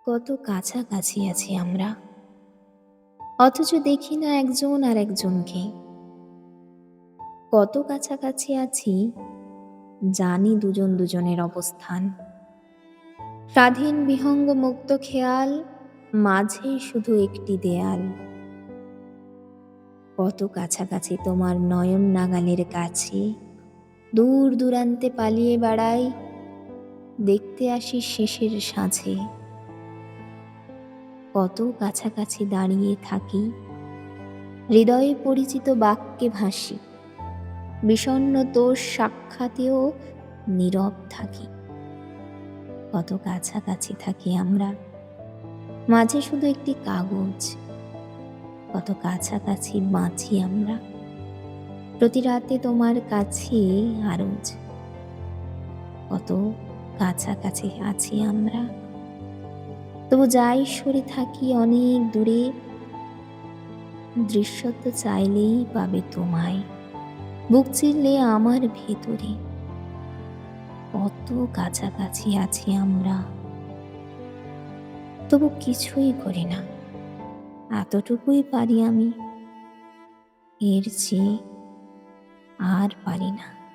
কত কাছাকাছি আছি আমরা, অথচ দেখি না একজন আর একজনকে। কত কাছাকাছি আছি, জানি দুজন দুজনের অবস্থান। স্বাধীন বিহঙ্গ মুক্ত খেয়াল, মাঝে শুধু একটি দেয়াল। কত কাছাকাছি তোমার নয়ন নাগালের কাছে, দূর দূরান্তে পালিয়ে বেড়াই, দেখতে আসি শেষের সাঁঝে। কত কাছাকাছি দাঁড়িয়ে থাকি, হৃদয়ে পরিচিত বাক্যে ভাসি, বিষণ্ণ তোর সাক্ষাতেও নীরব থাকি। কত কাছাকাছি থাকি আমরা, মাঝে শুধু একটি কাগজ। কত কাছাকাছি বাঁচি আমরা, প্রতি রাতে তোমার কাছে আরজ। কত কাছাকাছি আছি আমরা, তবু যাই সরে থাকি অনেক দূরে, দৃশ্যত চাইলেই পাবে তোমায়, বুক চিরলে আমার ভেতরে। কত কাছাকাছি আছি আমরা, তবু কিছুই করি না। এতটুকুই পারি আমি, এর চেয়ে আর পারি না।